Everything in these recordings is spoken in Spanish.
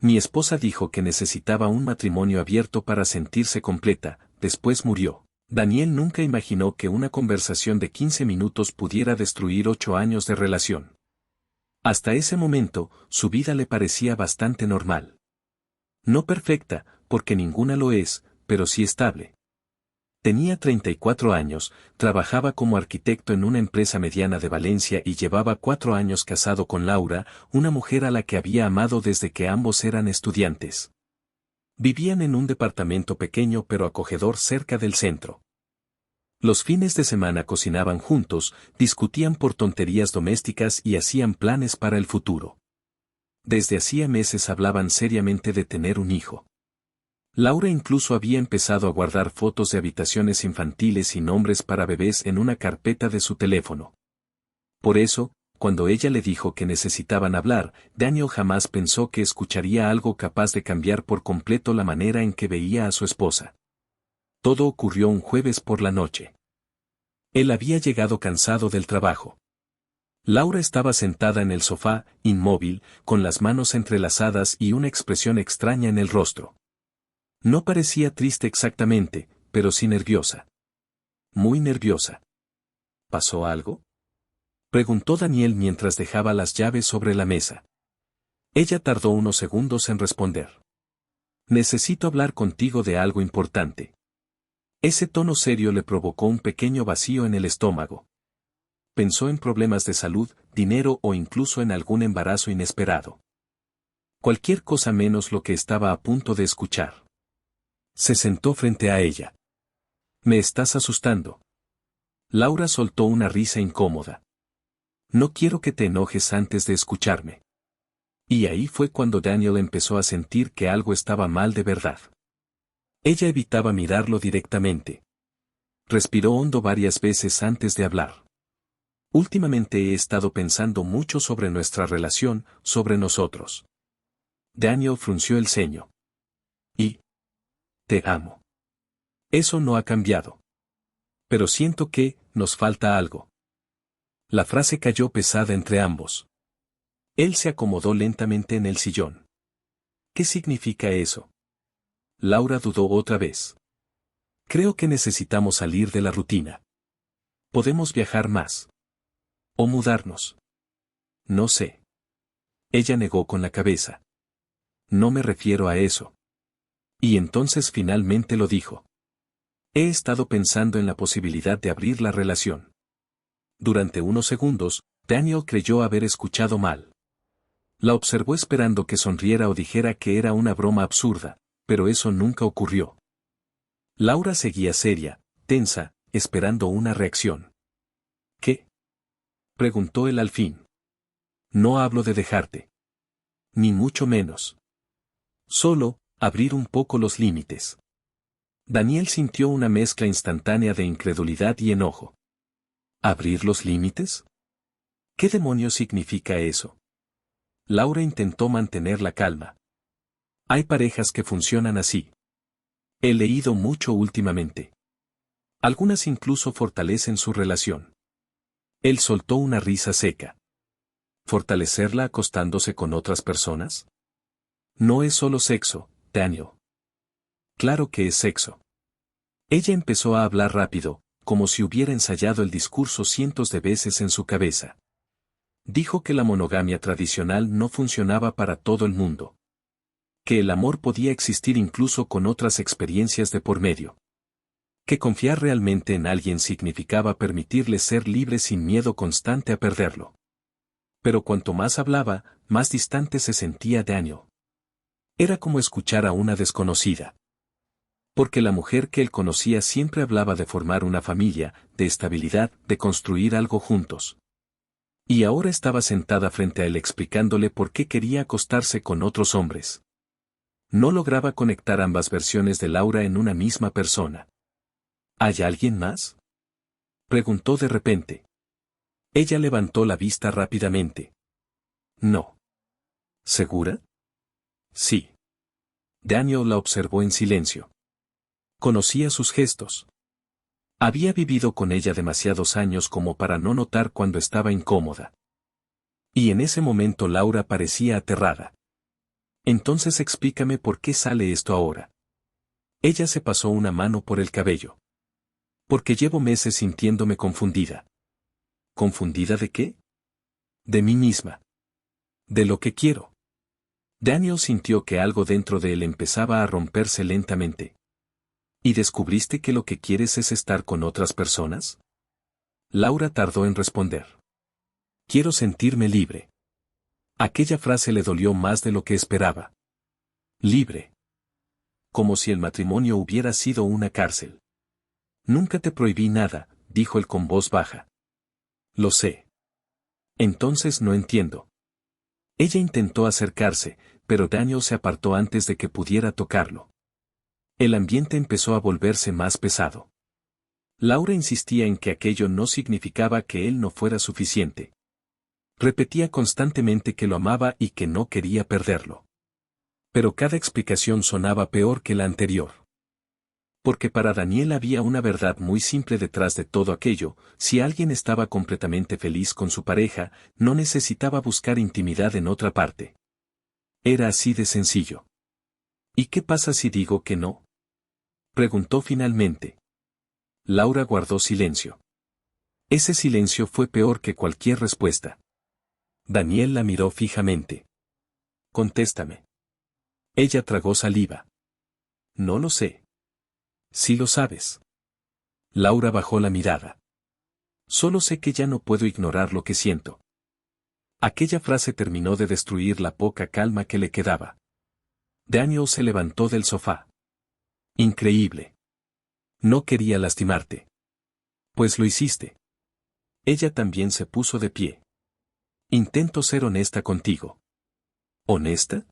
Mi esposa dijo que necesitaba un matrimonio abierto para sentirse completa, después murió. Daniel nunca imaginó que una conversación de 15 minutos pudiera destruir 8 años de relación. Hasta ese momento, su vida le parecía bastante normal. No perfecta, porque ninguna lo es, pero sí estable. Tenía 34 años, trabajaba como arquitecto en una empresa mediana de Valencia y llevaba 4 años casado con Laura, una mujer a la que había amado desde que ambos eran estudiantes. Vivían en un departamento pequeño pero acogedor cerca del centro. Los fines de semana cocinaban juntos, discutían por tonterías domésticas y hacían planes para el futuro. Desde hacía meses hablaban seriamente de tener un hijo. Laura incluso había empezado a guardar fotos de habitaciones infantiles y nombres para bebés en una carpeta de su teléfono. Por eso, cuando ella le dijo que necesitaban hablar, Daniel jamás pensó que escucharía algo capaz de cambiar por completo la manera en que veía a su esposa. Todo ocurrió un jueves por la noche. Él había llegado cansado del trabajo. Laura estaba sentada en el sofá, inmóvil, con las manos entrelazadas y una expresión extraña en el rostro. No parecía triste exactamente, pero sí nerviosa. Muy nerviosa. ¿Pasó algo?, preguntó Daniel mientras dejaba las llaves sobre la mesa. Ella tardó unos segundos en responder. Necesito hablar contigo de algo importante. Ese tono serio le provocó un pequeño vacío en el estómago. Pensó en problemas de salud, dinero o incluso en algún embarazo inesperado. Cualquier cosa menos lo que estaba a punto de escuchar. Se sentó frente a ella. «Me estás asustando». Laura soltó una risa incómoda. «No quiero que te enojes antes de escucharme». Y ahí fue cuando Daniel empezó a sentir que algo estaba mal de verdad. Ella evitaba mirarlo directamente. Respiró hondo varias veces antes de hablar. «Últimamente he estado pensando mucho sobre nuestra relación, sobre nosotros». Daniel frunció el ceño. «Y te amo. Eso no ha cambiado. Pero siento que nos falta algo». La frase cayó pesada entre ambos. Él se acomodó lentamente en el sillón. «¿Qué significa eso?». Laura dudó otra vez. «Creo que necesitamos salir de la rutina. Podemos viajar más. O mudarnos. No sé». Ella negó con la cabeza. «No me refiero a eso». Y entonces finalmente lo dijo. «He estado pensando en la posibilidad de abrir la relación». Durante unos segundos, Daniel creyó haber escuchado mal. La observó esperando que sonriera o dijera que era una broma absurda, pero eso nunca ocurrió. Laura seguía seria, tensa, esperando una reacción. «¿Qué?», preguntó él al fin. «No hablo de dejarte. Ni mucho menos. Solo, abrir un poco los límites». Daniel sintió una mezcla instantánea de incredulidad y enojo. ¿Abrir los límites? ¿Qué demonios significa eso? Laura intentó mantener la calma. Hay parejas que funcionan así. He leído mucho últimamente. Algunas incluso fortalecen su relación. Él soltó una risa seca. ¿Fortalecerla acostándose con otras personas? No es solo sexo, Daniel. Claro que es sexo. Ella empezó a hablar rápido, como si hubiera ensayado el discurso cientos de veces en su cabeza. Dijo que la monogamia tradicional no funcionaba para todo el mundo. Que el amor podía existir incluso con otras experiencias de por medio. Que confiar realmente en alguien significaba permitirle ser libre sin miedo constante a perderlo. Pero cuanto más hablaba, más distante se sentía Daniel. Era como escuchar a una desconocida. Porque la mujer que él conocía siempre hablaba de formar una familia, de estabilidad, de construir algo juntos. Y ahora estaba sentada frente a él explicándole por qué quería acostarse con otros hombres. No lograba conectar ambas versiones de Laura en una misma persona. ¿Hay alguien más?, preguntó de repente. Ella levantó la vista rápidamente. No. ¿Segura? Sí. Daniel la observó en silencio. Conocía sus gestos. Había vivido con ella demasiados años como para no notar cuando estaba incómoda. Y en ese momento Laura parecía aterrada. Entonces explícame por qué sale esto ahora. Ella se pasó una mano por el cabello. Porque llevo meses sintiéndome confundida. ¿Confundida de qué? De mí misma. De lo que quiero. Daniel sintió que algo dentro de él empezaba a romperse lentamente. ¿Y descubriste que lo que quieres es estar con otras personas? Laura tardó en responder. Quiero sentirme libre. Aquella frase le dolió más de lo que esperaba. Libre. Como si el matrimonio hubiera sido una cárcel. Nunca te prohibí nada, dijo él con voz baja. Lo sé. Entonces no entiendo. Ella intentó acercarse, pero Daniel se apartó antes de que pudiera tocarlo. El ambiente empezó a volverse más pesado. Laura insistía en que aquello no significaba que él no fuera suficiente. Repetía constantemente que lo amaba y que no quería perderlo. Pero cada explicación sonaba peor que la anterior. Porque para Daniel había una verdad muy simple detrás de todo aquello: si alguien estaba completamente feliz con su pareja, no necesitaba buscar intimidad en otra parte. Era así de sencillo. ¿Y qué pasa si digo que no? Preguntó finalmente. Laura guardó silencio. Ese silencio fue peor que cualquier respuesta. Daniel la miró fijamente. Contéstame. Ella tragó saliva. No lo sé. Sí lo sabes. Laura bajó la mirada. Solo sé que ya no puedo ignorar lo que siento. Aquella frase terminó de destruir la poca calma que le quedaba. Daniel se levantó del sofá. Increíble. No quería lastimarte. Pues lo hiciste. Ella también se puso de pie. Intento ser honesta contigo. ¿Honesta?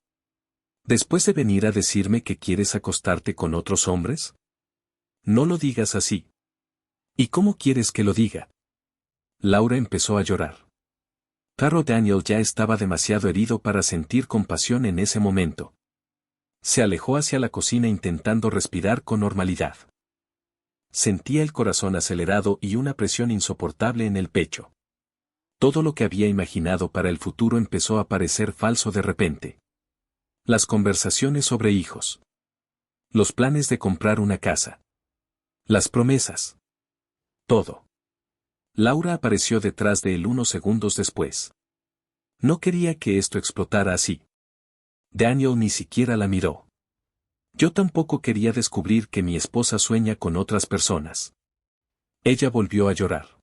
¿Después de venir a decirme que quieres acostarte con otros hombres? No lo digas así. ¿Y cómo quieres que lo diga? Laura empezó a llorar. Claro, Daniel ya estaba demasiado herido para sentir compasión en ese momento. Se alejó hacia la cocina intentando respirar con normalidad. Sentía el corazón acelerado y una presión insoportable en el pecho. Todo lo que había imaginado para el futuro empezó a parecer falso de repente. Las conversaciones sobre hijos. Los planes de comprar una casa. Las promesas. Todo. Laura apareció detrás de él unos segundos después. No quería que esto explotara así. Daniel ni siquiera la miró. Yo tampoco quería descubrir que mi esposa sueña con otras personas. Ella volvió a llorar.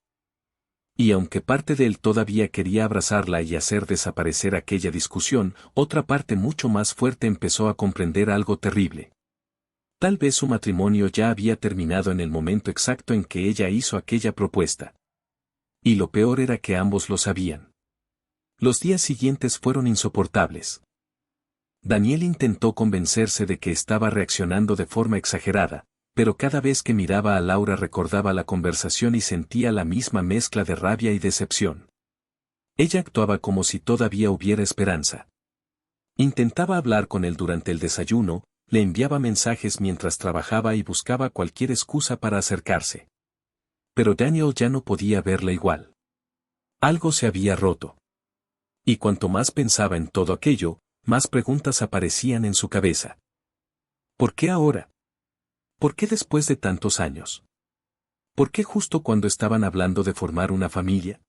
Y aunque parte de él todavía quería abrazarla y hacer desaparecer aquella discusión, otra parte mucho más fuerte empezó a comprender algo terrible. Tal vez su matrimonio ya había terminado en el momento exacto en que ella hizo aquella propuesta. Y lo peor era que ambos lo sabían. Los días siguientes fueron insoportables. Daniel intentó convencerse de que estaba reaccionando de forma exagerada, pero cada vez que miraba a Laura recordaba la conversación y sentía la misma mezcla de rabia y decepción. Ella actuaba como si todavía hubiera esperanza. Intentaba hablar con él durante el desayuno, le enviaba mensajes mientras trabajaba y buscaba cualquier excusa para acercarse. Pero Daniel ya no podía verla igual. Algo se había roto. Y cuanto más pensaba en todo aquello, más preguntas aparecían en su cabeza. ¿Por qué ahora? ¿Por qué después de tantos años? ¿Por qué justo cuando estaban hablando de formar una familia?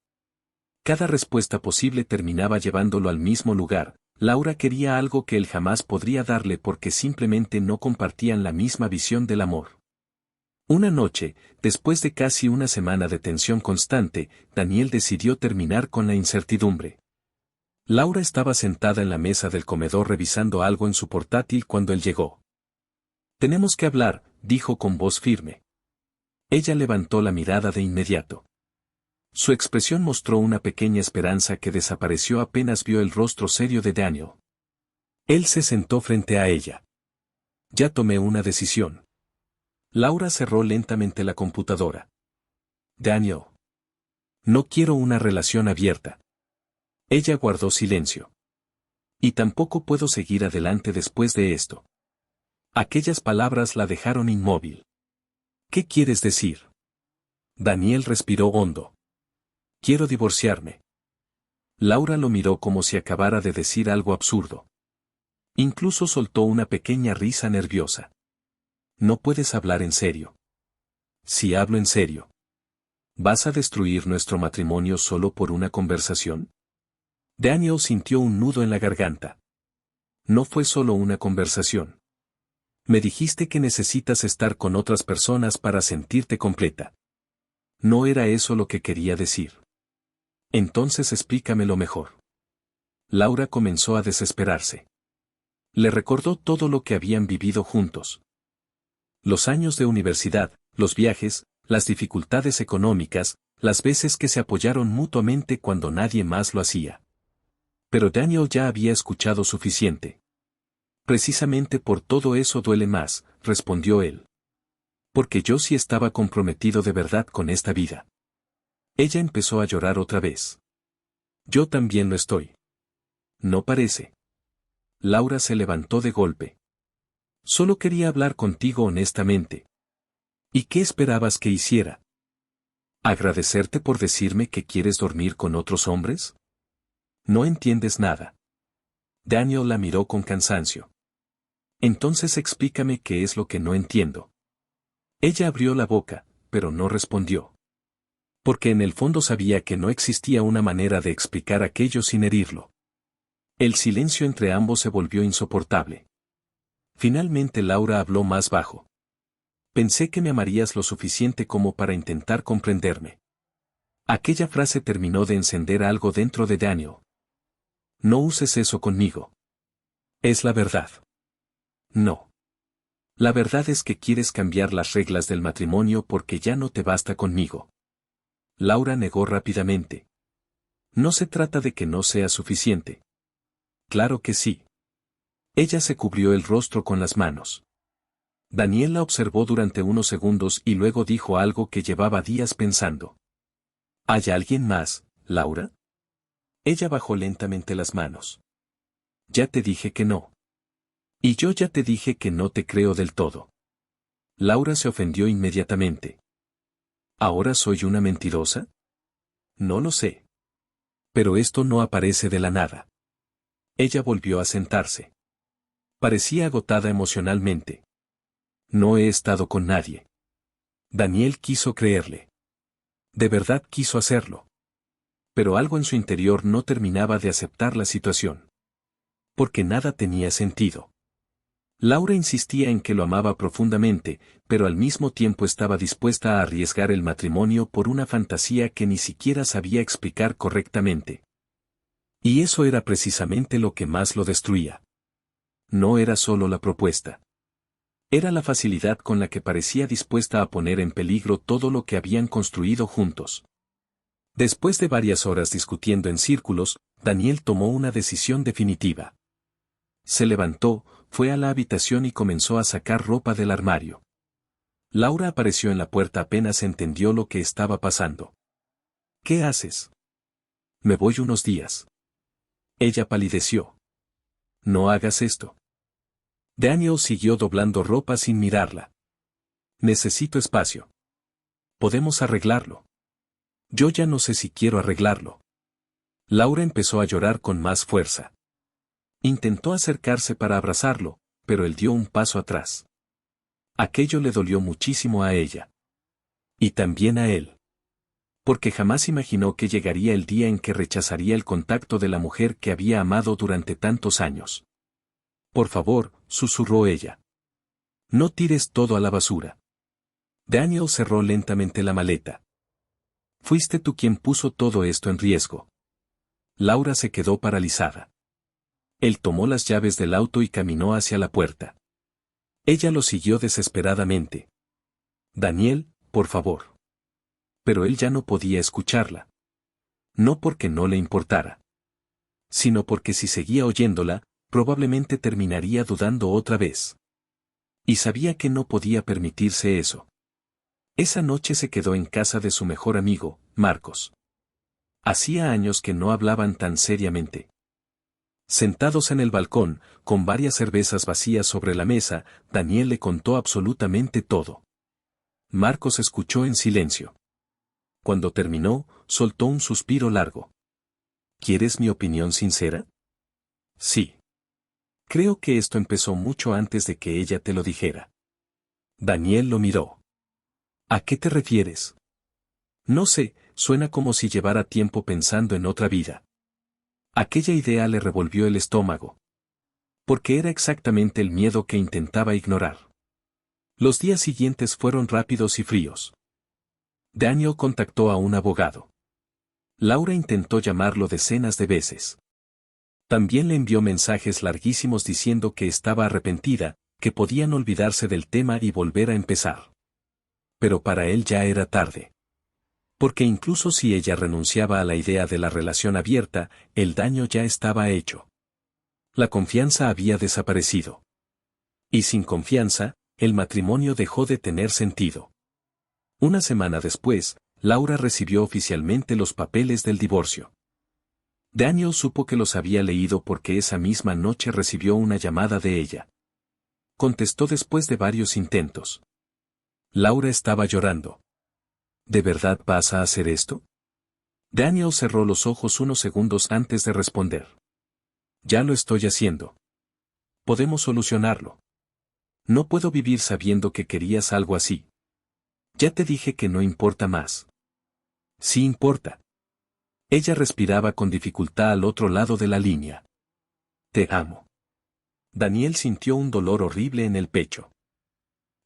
Cada respuesta posible terminaba llevándolo al mismo lugar. Laura quería algo que él jamás podría darle porque simplemente no compartían la misma visión del amor. Una noche, después de casi una semana de tensión constante, Daniel decidió terminar con la incertidumbre. Laura estaba sentada en la mesa del comedor revisando algo en su portátil cuando él llegó. Tenemos que hablar, dijo con voz firme. Ella levantó la mirada de inmediato. Su expresión mostró una pequeña esperanza que desapareció apenas vio el rostro serio de Daniel. Él se sentó frente a ella. Ya tomé una decisión. Laura cerró lentamente la computadora. Daniel. No quiero una relación abierta. Ella guardó silencio. Y tampoco puedo seguir adelante después de esto. Aquellas palabras la dejaron inmóvil. ¿Qué quieres decir? Daniel respiró hondo. Quiero divorciarme. Laura lo miró como si acabara de decir algo absurdo. Incluso soltó una pequeña risa nerviosa. No puedes hablar en serio. Si hablo en serio. ¿Vas a destruir nuestro matrimonio solo por una conversación? Daniel sintió un nudo en la garganta. No fue solo una conversación. Me dijiste que necesitas estar con otras personas para sentirte completa. No era eso lo que quería decir. Entonces explícamelo mejor. Laura comenzó a desesperarse. Le recordó todo lo que habían vivido juntos. Los años de universidad, los viajes, las dificultades económicas, las veces que se apoyaron mutuamente cuando nadie más lo hacía. Pero Daniel ya había escuchado suficiente. Precisamente por todo eso duele más, respondió él. Porque yo sí estaba comprometido de verdad con esta vida. Ella empezó a llorar otra vez. Yo también lo estoy. No parece. Laura se levantó de golpe. Solo quería hablar contigo honestamente. ¿Y qué esperabas que hiciera? ¿Agradecerte por decirme que quieres dormir con otros hombres? No entiendes nada. Daniel la miró con cansancio. Entonces explícame qué es lo que no entiendo. Ella abrió la boca, pero no respondió. Porque en el fondo sabía que no existía una manera de explicar aquello sin herirlo. El silencio entre ambos se volvió insoportable. Finalmente Laura habló más bajo. Pensé que me amarías lo suficiente como para intentar comprenderme. Aquella frase terminó de encender algo dentro de Daniel. No uses eso conmigo. Es la verdad. No. La verdad es que quieres cambiar las reglas del matrimonio porque ya no te basta conmigo. Laura negó rápidamente. No se trata de que no sea suficiente. Claro que sí. Ella se cubrió el rostro con las manos. Daniel la observó durante unos segundos y luego dijo algo que llevaba días pensando. ¿Hay alguien más, Laura? Ella bajó lentamente las manos. Ya te dije que no. Y yo ya te dije que no te creo del todo. Laura se ofendió inmediatamente. ¿Ahora soy una mentirosa? No lo sé. Pero esto no aparece de la nada. Ella volvió a sentarse. Parecía agotada emocionalmente. No he estado con nadie. Daniel quiso creerle. De verdad quiso hacerlo. Pero algo en su interior no terminaba de aceptar la situación. Porque nada tenía sentido. Laura insistía en que lo amaba profundamente, pero al mismo tiempo estaba dispuesta a arriesgar el matrimonio por una fantasía que ni siquiera sabía explicar correctamente. Y eso era precisamente lo que más lo destruía. No era solo la propuesta. Era la facilidad con la que parecía dispuesta a poner en peligro todo lo que habían construido juntos. Después de varias horas discutiendo en círculos, Daniel tomó una decisión definitiva. Se levantó, fue a la habitación y comenzó a sacar ropa del armario. Laura apareció en la puerta apenas entendió lo que estaba pasando. ¿Qué haces? Me voy unos días. Ella palideció. No hagas esto. Daniel siguió doblando ropa sin mirarla. Necesito espacio. Podemos arreglarlo. Yo ya no sé si quiero arreglarlo. Laura empezó a llorar con más fuerza. Intentó acercarse para abrazarlo, pero él dio un paso atrás. Aquello le dolió muchísimo a ella. Y también a él. Porque jamás imaginó que llegaría el día en que rechazaría el contacto de la mujer que había amado durante tantos años. Por favor, susurró ella. No tires todo a la basura. Daniel cerró lentamente la maleta. Fuiste tú quien puso todo esto en riesgo. Laura se quedó paralizada. Él tomó las llaves del auto y caminó hacia la puerta. Ella lo siguió desesperadamente. Daniel, por favor. Pero él ya no podía escucharla. No porque no le importara. Sino porque si seguía oyéndola, probablemente terminaría dudando otra vez. Y sabía que no podía permitirse eso. Esa noche se quedó en casa de su mejor amigo, Marcos. Hacía años que no hablaban tan seriamente. Sentados en el balcón, con varias cervezas vacías sobre la mesa, Daniel le contó absolutamente todo. Marcos escuchó en silencio. Cuando terminó, soltó un suspiro largo. ¿Quieres mi opinión sincera? Sí. Creo que esto empezó mucho antes de que ella te lo dijera. Daniel lo miró. ¿A qué te refieres? No sé, suena como si llevara tiempo pensando en otra vida. Aquella idea le revolvió el estómago. Porque era exactamente el miedo que intentaba ignorar. Los días siguientes fueron rápidos y fríos. Daniel contactó a un abogado. Laura intentó llamarlo decenas de veces. También le envió mensajes larguísimos diciendo que estaba arrepentida, que podían olvidarse del tema y volver a empezar. Pero para él ya era tarde. Porque incluso si ella renunciaba a la idea de la relación abierta, el daño ya estaba hecho. La confianza había desaparecido. Y sin confianza, el matrimonio dejó de tener sentido. Una semana después, Laura recibió oficialmente los papeles del divorcio. Daniel supo que los había leído porque esa misma noche recibió una llamada de ella. Contestó después de varios intentos. Laura estaba llorando. ¿De verdad vas a hacer esto? Daniel cerró los ojos unos segundos antes de responder. Ya lo estoy haciendo. Podemos solucionarlo. No puedo vivir sabiendo que querías algo así. Ya te dije que no importa más. Sí importa. Ella respiraba con dificultad al otro lado de la línea. Te amo. Daniel sintió un dolor horrible en el pecho.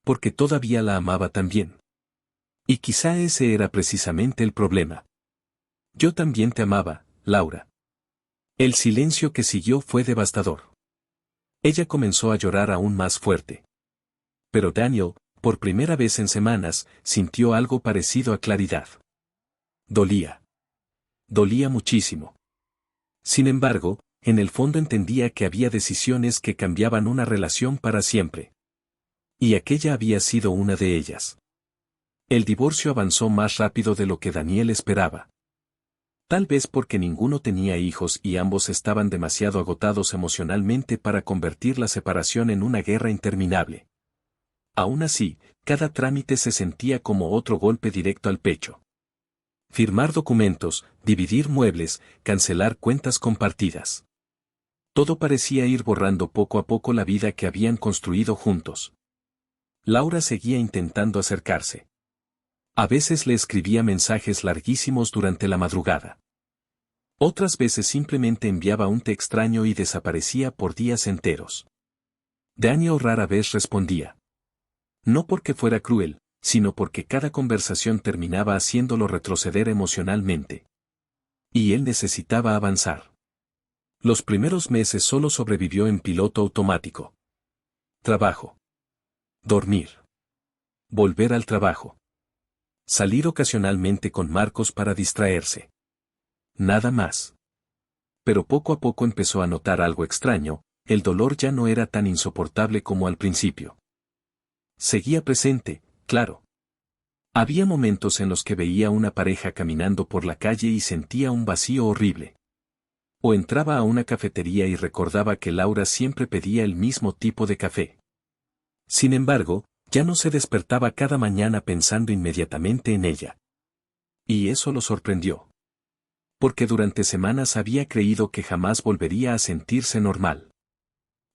Porque todavía la amaba también. Y quizá ese era precisamente el problema. Yo también te amaba, Laura. El silencio que siguió fue devastador. Ella comenzó a llorar aún más fuerte. Pero Daniel, por primera vez en semanas, sintió algo parecido a claridad. Dolía. Dolía muchísimo. Sin embargo, en el fondo entendía que había decisiones que cambiaban una relación para siempre. Y aquella había sido una de ellas. El divorcio avanzó más rápido de lo que Daniel esperaba. Tal vez porque ninguno tenía hijos y ambos estaban demasiado agotados emocionalmente para convertir la separación en una guerra interminable. Aún así, cada trámite se sentía como otro golpe directo al pecho. Firmar documentos, dividir muebles, cancelar cuentas compartidas. Todo parecía ir borrando poco a poco la vida que habían construido juntos. Laura seguía intentando acercarse. A veces le escribía mensajes larguísimos durante la madrugada. Otras veces simplemente enviaba un té extraño y desaparecía por días enteros. Daniel rara vez respondía. No porque fuera cruel, sino porque cada conversación terminaba haciéndolo retroceder emocionalmente. Y él necesitaba avanzar. Los primeros meses solo sobrevivió en piloto automático. Trabajo. Dormir. Volver al trabajo. Salir ocasionalmente con Marcos para distraerse. Nada más. Pero poco a poco empezó a notar algo extraño, el dolor ya no era tan insoportable como al principio. Seguía presente, claro. Había momentos en los que veía una pareja caminando por la calle y sentía un vacío horrible. O entraba a una cafetería y recordaba que Laura siempre pedía el mismo tipo de café. Sin embargo, ya no se despertaba cada mañana pensando inmediatamente en ella. Y eso lo sorprendió. Porque durante semanas había creído que jamás volvería a sentirse normal.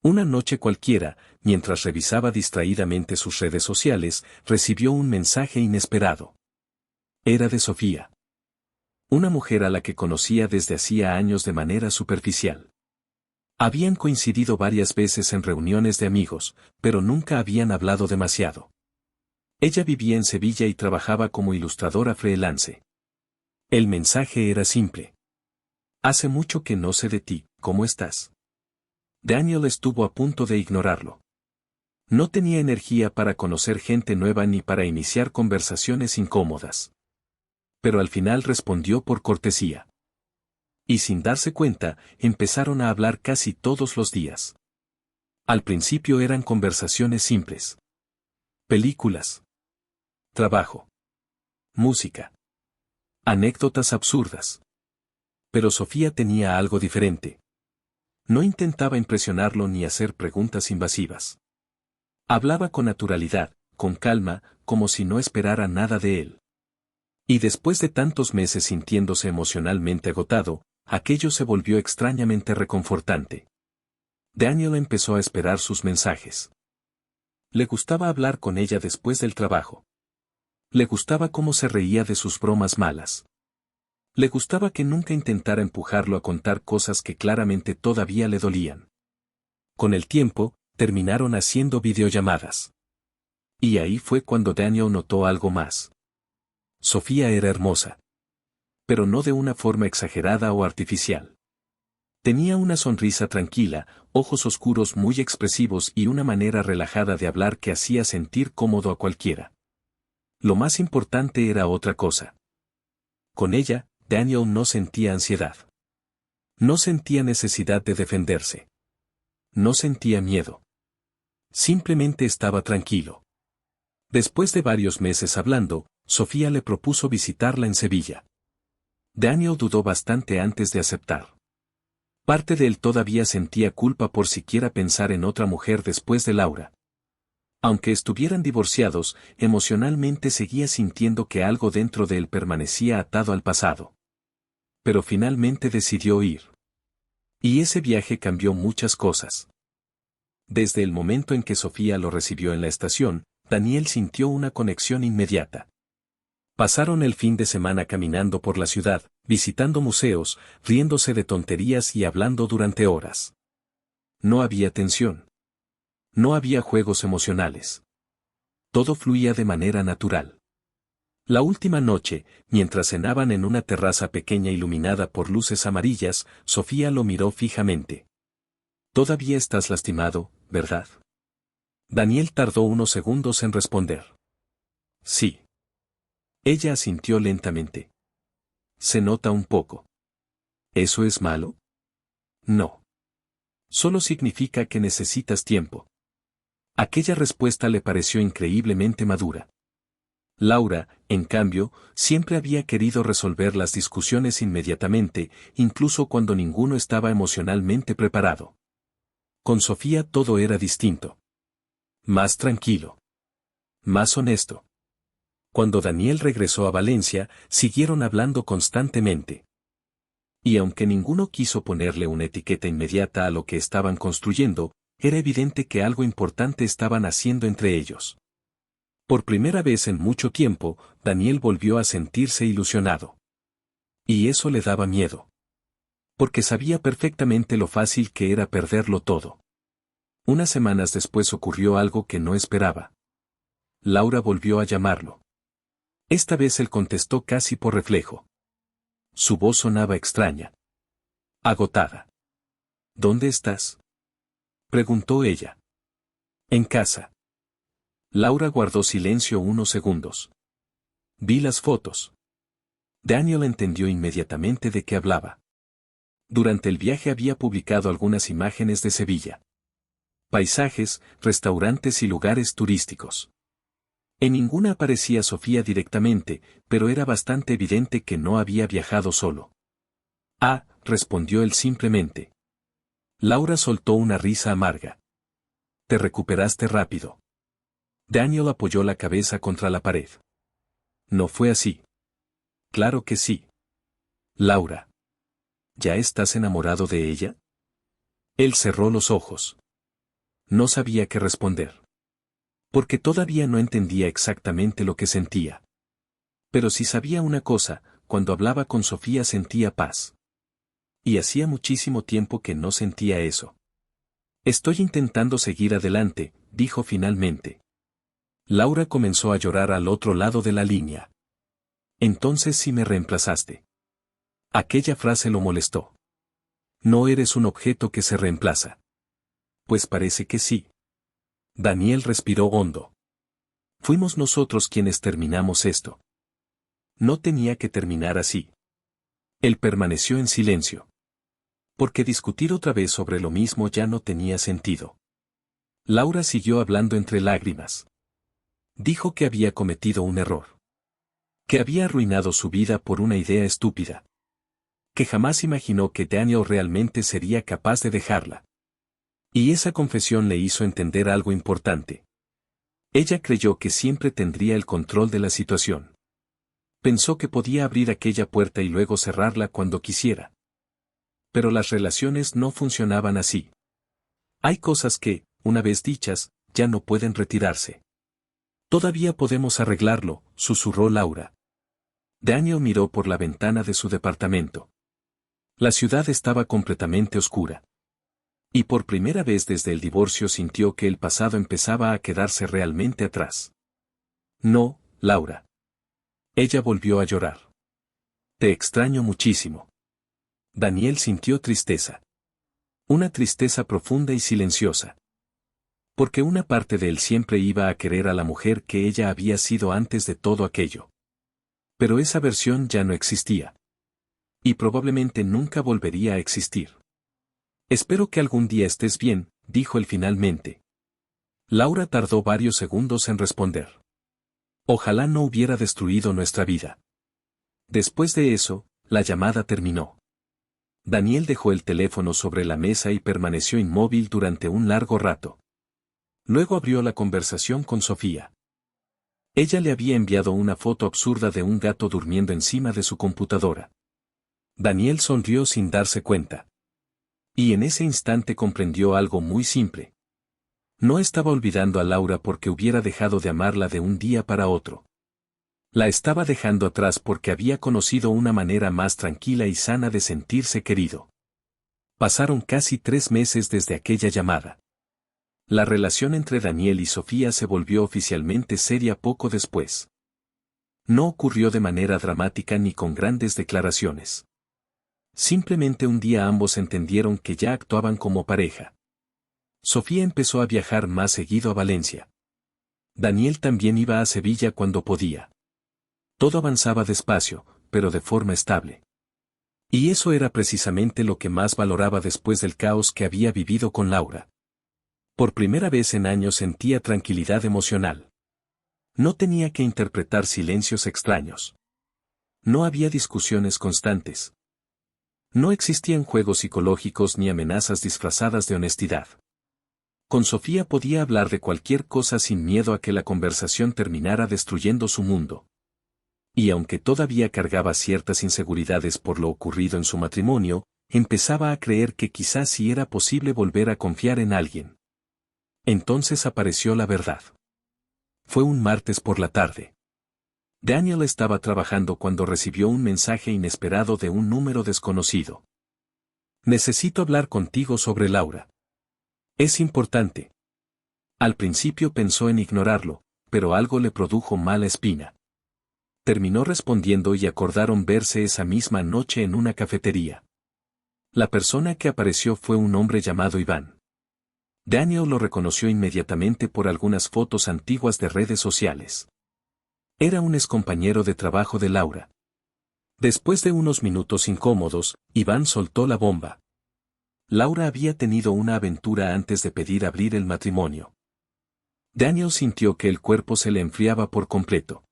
Una noche cualquiera, mientras revisaba distraídamente sus redes sociales, recibió un mensaje inesperado. Era de Sofía. Una mujer a la que conocía desde hacía años de manera superficial. Habían coincidido varias veces en reuniones de amigos, pero nunca habían hablado demasiado. Ella vivía en Sevilla y trabajaba como ilustradora freelance. El mensaje era simple. Hace mucho que no sé de ti, ¿cómo estás? Daniel estuvo a punto de ignorarlo. No tenía energía para conocer gente nueva ni para iniciar conversaciones incómodas. Pero al final respondió por cortesía. Y sin darse cuenta, empezaron a hablar casi todos los días. Al principio eran conversaciones simples. Películas. Trabajo. Música. Anécdotas absurdas. Pero Sofía tenía algo diferente. No intentaba impresionarlo ni hacer preguntas invasivas. Hablaba con naturalidad, con calma, como si no esperara nada de él. Y después de tantos meses sintiéndose emocionalmente agotado, aquello se volvió extrañamente reconfortante. Daniel empezó a esperar sus mensajes. Le gustaba hablar con ella después del trabajo. Le gustaba cómo se reía de sus bromas malas. Le gustaba que nunca intentara empujarlo a contar cosas que claramente todavía le dolían. Con el tiempo, terminaron haciendo videollamadas. Y ahí fue cuando Daniel notó algo más. Sofía era hermosa. Pero no de una forma exagerada o artificial. Tenía una sonrisa tranquila, ojos oscuros muy expresivos y una manera relajada de hablar que hacía sentir cómodo a cualquiera. Lo más importante era otra cosa. Con ella, Daniel no sentía ansiedad. No sentía necesidad de defenderse. No sentía miedo. Simplemente estaba tranquilo. Después de varios meses hablando, Sofía le propuso visitarla en Sevilla. Daniel dudó bastante antes de aceptar. Parte de él todavía sentía culpa por siquiera pensar en otra mujer después de Laura. Aunque estuvieran divorciados, emocionalmente seguía sintiendo que algo dentro de él permanecía atado al pasado. Pero finalmente decidió ir. Y ese viaje cambió muchas cosas. Desde el momento en que Sofía lo recibió en la estación, Daniel sintió una conexión inmediata. Pasaron el fin de semana caminando por la ciudad, visitando museos, riéndose de tonterías y hablando durante horas. No había tensión. No había juegos emocionales. Todo fluía de manera natural. La última noche, mientras cenaban en una terraza pequeña iluminada por luces amarillas, Sofía lo miró fijamente. «Todavía estás lastimado, ¿verdad?» Daniel tardó unos segundos en responder. «Sí». Ella asintió lentamente. «Se nota un poco». ¿Eso es malo? No. Solo significa que necesitas tiempo. Aquella respuesta le pareció increíblemente madura. Laura, en cambio, siempre había querido resolver las discusiones inmediatamente, incluso cuando ninguno estaba emocionalmente preparado. Con Sofía todo era distinto. Más tranquilo. Más honesto. Cuando Daniel regresó a Valencia, siguieron hablando constantemente. Y aunque ninguno quiso ponerle una etiqueta inmediata a lo que estaban construyendo, era evidente que algo importante estaban haciendo entre ellos. Por primera vez en mucho tiempo, Daniel volvió a sentirse ilusionado. Y eso le daba miedo. Porque sabía perfectamente lo fácil que era perderlo todo. Unas semanas después ocurrió algo que no esperaba. Laura volvió a llamarlo. Esta vez él contestó casi por reflejo. Su voz sonaba extraña. Agotada. ¿Dónde estás?, preguntó ella. En casa. Laura guardó silencio unos segundos. Vi las fotos. Daniel entendió inmediatamente de qué hablaba. Durante el viaje había publicado algunas imágenes de Sevilla. Paisajes, restaurantes y lugares turísticos. En ninguna aparecía Sofía directamente, pero era bastante evidente que no había viajado solo. Ah, respondió él simplemente. Laura soltó una risa amarga. Te recuperaste rápido. Daniel apoyó la cabeza contra la pared. No fue así. Claro que sí. Laura. ¿Ya estás enamorado de ella? Él cerró los ojos. No sabía qué responder. Porque todavía no entendía exactamente lo que sentía. Pero sí sabía una cosa, cuando hablaba con Sofía sentía paz. Y hacía muchísimo tiempo que no sentía eso. Estoy intentando seguir adelante, dijo finalmente. Laura comenzó a llorar al otro lado de la línea. Entonces sí me reemplazaste. Aquella frase lo molestó. No eres un objeto que se reemplaza. Pues parece que sí. Daniel respiró hondo. Fuimos nosotros quienes terminamos esto. No tenía que terminar así. Él permaneció en silencio. Porque discutir otra vez sobre lo mismo ya no tenía sentido. Laura siguió hablando entre lágrimas. Dijo que había cometido un error. Que había arruinado su vida por una idea estúpida. Que jamás imaginó que Daniel realmente sería capaz de dejarla. Y esa confesión le hizo entender algo importante. Ella creyó que siempre tendría el control de la situación. Pensó que podía abrir aquella puerta y luego cerrarla cuando quisiera. Pero las relaciones no funcionaban así. Hay cosas que, una vez dichas, ya no pueden retirarse. Todavía podemos arreglarlo, susurró Laura. Daniel miró por la ventana de su departamento. La ciudad estaba completamente oscura. Y por primera vez desde el divorcio sintió que el pasado empezaba a quedarse realmente atrás. No, Laura. Ella volvió a llorar. Te extraño muchísimo. Daniel sintió tristeza. Una tristeza profunda y silenciosa. Porque una parte de él siempre iba a querer a la mujer que ella había sido antes de todo aquello. Pero esa versión ya no existía. Y probablemente nunca volvería a existir. Espero que algún día estés bien, dijo él finalmente. Laura tardó varios segundos en responder. Ojalá no hubiera destruido nuestra vida. Después de eso, la llamada terminó. Daniel dejó el teléfono sobre la mesa y permaneció inmóvil durante un largo rato. Luego abrió la conversación con Sofía. Ella le había enviado una foto absurda de un gato durmiendo encima de su computadora. Daniel sonrió sin darse cuenta. Y en ese instante comprendió algo muy simple. No estaba olvidando a Laura porque hubiera dejado de amarla de un día para otro. La estaba dejando atrás porque había conocido una manera más tranquila y sana de sentirse querido. Pasaron casi 3 meses desde aquella llamada. La relación entre Daniel y Sofía se volvió oficialmente seria poco después. No ocurrió de manera dramática ni con grandes declaraciones. Simplemente un día ambos entendieron que ya actuaban como pareja. Sofía empezó a viajar más seguido a Valencia. Daniel también iba a Sevilla cuando podía. Todo avanzaba despacio, pero de forma estable. Y eso era precisamente lo que más valoraba después del caos que había vivido con Laura. Por primera vez en años sentía tranquilidad emocional. No tenía que interpretar silencios extraños. No había discusiones constantes. No existían juegos psicológicos ni amenazas disfrazadas de honestidad. Con Sofía podía hablar de cualquier cosa sin miedo a que la conversación terminara destruyendo su mundo. Y aunque todavía cargaba ciertas inseguridades por lo ocurrido en su matrimonio, empezaba a creer que quizás sí era posible volver a confiar en alguien. Entonces apareció la verdad. Fue un martes por la tarde. Daniel estaba trabajando cuando recibió un mensaje inesperado de un número desconocido. Necesito hablar contigo sobre Laura. Es importante. Al principio pensó en ignorarlo, pero algo le produjo mala espina. Terminó respondiendo y acordaron verse esa misma noche en una cafetería. La persona que apareció fue un hombre llamado Iván. Daniel lo reconoció inmediatamente por algunas fotos antiguas de redes sociales. Era un excompañero de trabajo de Laura. Después de unos minutos incómodos, Iván soltó la bomba. Laura había tenido una aventura antes de pedir abrir el matrimonio. Daniel sintió que el cuerpo se le enfriaba por completo.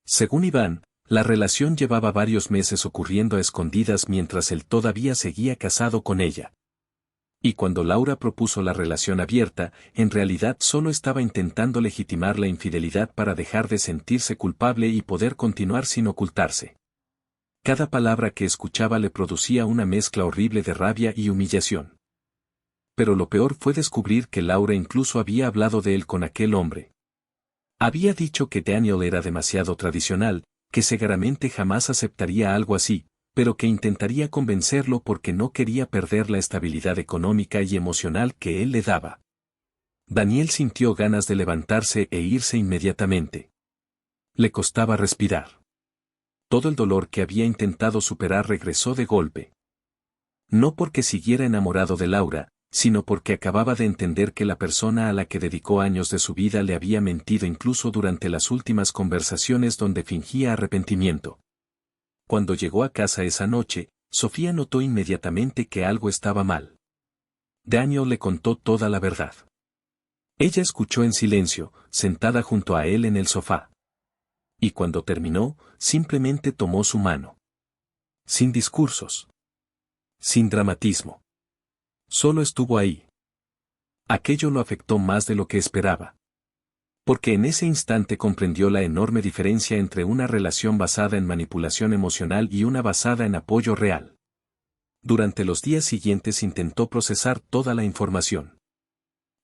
Según Iván, la relación llevaba varios meses ocurriendo a escondidas mientras él todavía seguía casado con ella. Y cuando Laura propuso la relación abierta, en realidad solo estaba intentando legitimar la infidelidad para dejar de sentirse culpable y poder continuar sin ocultarse. Cada palabra que escuchaba le producía una mezcla horrible de rabia y humillación. Pero lo peor fue descubrir que Laura incluso había hablado de él con aquel hombre. Había dicho que Daniel era demasiado tradicional, que seguramente jamás aceptaría algo así, pero que intentaría convencerlo porque no quería perder la estabilidad económica y emocional que él le daba. Daniel sintió ganas de levantarse e irse inmediatamente. Le costaba respirar. Todo el dolor que había intentado superar regresó de golpe. No porque siguiera enamorado de Laura, sino porque acababa de entender que la persona a la que dedicó años de su vida le había mentido incluso durante las últimas conversaciones donde fingía arrepentimiento. Cuando llegó a casa esa noche, Sofía notó inmediatamente que algo estaba mal. Daniel le contó toda la verdad. Ella escuchó en silencio, sentada junto a él en el sofá. Y cuando terminó, simplemente tomó su mano. Sin discursos. Sin dramatismo. Solo estuvo ahí. Aquello lo afectó más de lo que esperaba. Porque en ese instante comprendió la enorme diferencia entre una relación basada en manipulación emocional y una basada en apoyo real. Durante los días siguientes intentó procesar toda la información.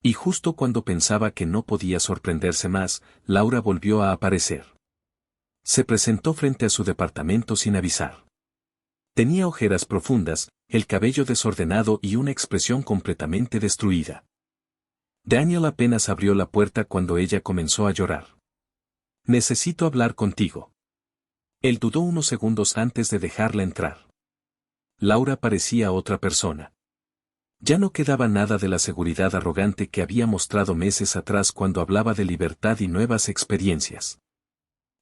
Y justo cuando pensaba que no podía sorprenderse más, Laura volvió a aparecer. Se presentó frente a su departamento sin avisar. Tenía ojeras profundas, el cabello desordenado y una expresión completamente destruida. Daniel apenas abrió la puerta cuando ella comenzó a llorar. «Necesito hablar contigo». Él dudó unos segundos antes de dejarla entrar. Laura parecía otra persona. Ya no quedaba nada de la seguridad arrogante que había mostrado meses atrás cuando hablaba de libertad y nuevas experiencias.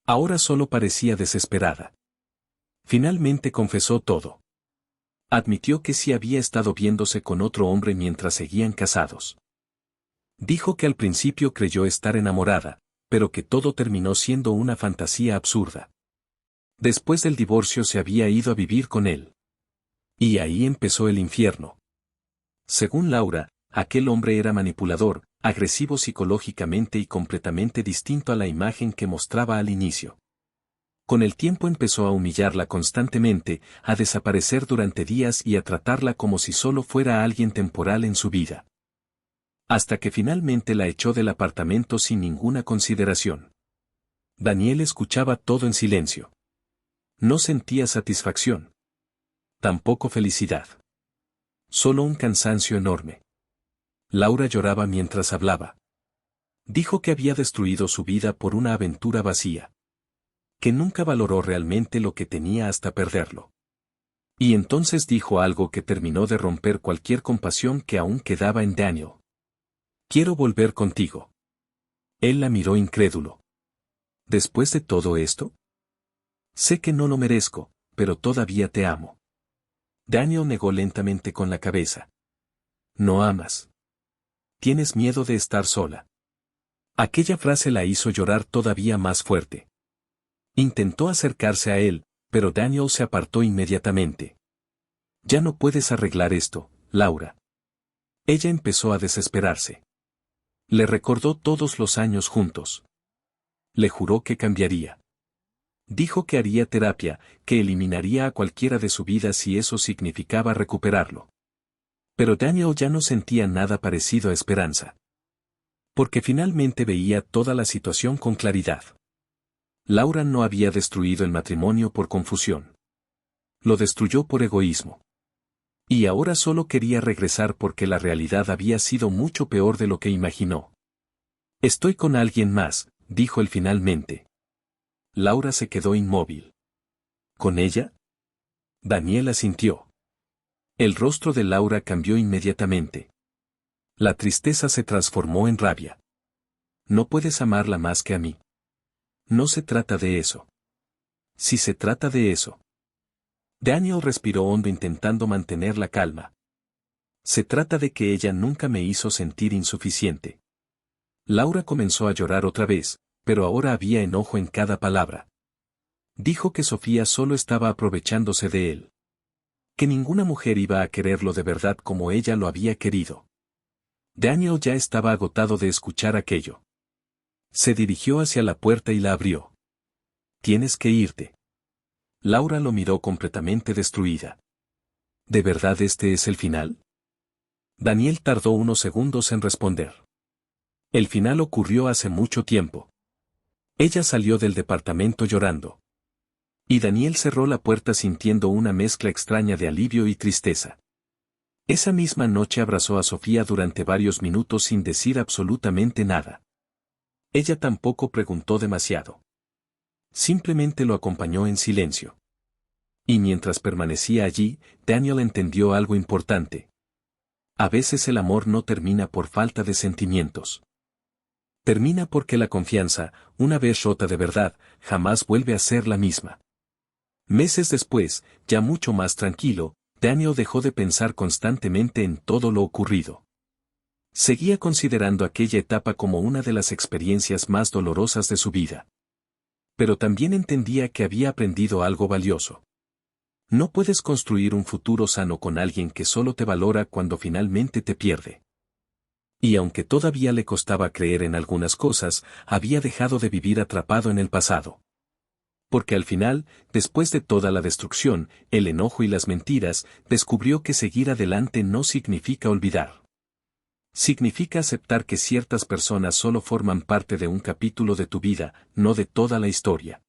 Ahora solo parecía desesperada. Finalmente confesó todo. Admitió que sí había estado viéndose con otro hombre mientras seguían casados. Dijo que al principio creyó estar enamorada, pero que todo terminó siendo una fantasía absurda. Después del divorcio se había ido a vivir con él. Y ahí empezó el infierno. Según Laura, aquel hombre era manipulador, agresivo psicológicamente y completamente distinto a la imagen que mostraba al inicio. Con el tiempo empezó a humillarla constantemente, a desaparecer durante días y a tratarla como si solo fuera alguien temporal en su vida. Hasta que finalmente la echó del apartamento sin ninguna consideración. Daniel escuchaba todo en silencio. No sentía satisfacción. Tampoco felicidad. Solo un cansancio enorme. Laura lloraba mientras hablaba. Dijo que había destruido su vida por una aventura vacía. Que nunca valoró realmente lo que tenía hasta perderlo. Y entonces dijo algo que terminó de romper cualquier compasión que aún quedaba en Daniel. «Quiero volver contigo». Él la miró incrédulo. «¿Después de todo esto?» «Sé que no lo merezco, pero todavía te amo». Daniel negó lentamente con la cabeza. «¿No amas? ¿Tienes miedo de estar sola?» Aquella frase la hizo llorar todavía más fuerte. Intentó acercarse a él, pero Daniel se apartó inmediatamente. «Ya no puedes arreglar esto, Laura». Ella empezó a desesperarse. Le recordó todos los años juntos. Le juró que cambiaría. Dijo que haría terapia, que eliminaría a cualquiera de su vida si eso significaba recuperarlo. Pero Daniel ya no sentía nada parecido a esperanza. Porque finalmente veía toda la situación con claridad. Laura no había destruido el matrimonio por confusión. Lo destruyó por egoísmo. Y ahora solo quería regresar porque la realidad había sido mucho peor de lo que imaginó. «Estoy con alguien más», dijo él finalmente. Laura se quedó inmóvil. ¿Con ella? Daniel asintió. El rostro de Laura cambió inmediatamente. La tristeza se transformó en rabia. «No puedes amarla más que a mí». «No se trata de eso». «Sí se trata de eso». Daniel respiró hondo intentando mantener la calma. «Se trata de que ella nunca me hizo sentir insuficiente». Laura comenzó a llorar otra vez, pero ahora había enojo en cada palabra. Dijo que Sofía solo estaba aprovechándose de él. Que ninguna mujer iba a quererlo de verdad como ella lo había querido. Daniel ya estaba agotado de escuchar aquello. Se dirigió hacia la puerta y la abrió. «Tienes que irte». Laura lo miró completamente destruida. ¿De verdad este es el final? Daniel tardó unos segundos en responder. El final ocurrió hace mucho tiempo. Ella salió del departamento llorando. Y Daniel cerró la puerta sintiendo una mezcla extraña de alivio y tristeza. Esa misma noche abrazó a Sofía durante varios minutos sin decir absolutamente nada. Ella tampoco preguntó demasiado. Simplemente lo acompañó en silencio. Y mientras permanecía allí, Daniel entendió algo importante. A veces el amor no termina por falta de sentimientos. Termina porque la confianza, una vez rota de verdad, jamás vuelve a ser la misma. Meses después, ya mucho más tranquilo, Daniel dejó de pensar constantemente en todo lo ocurrido. Seguía considerando aquella etapa como una de las experiencias más dolorosas de su vida. Pero también entendía que había aprendido algo valioso. No puedes construir un futuro sano con alguien que solo te valora cuando finalmente te pierde. Y aunque todavía le costaba creer en algunas cosas, había dejado de vivir atrapado en el pasado. Porque al final, después de toda la destrucción, el enojo y las mentiras, descubrió que seguir adelante no significa olvidar. Significa aceptar que ciertas personas solo forman parte de un capítulo de tu vida, no de toda la historia.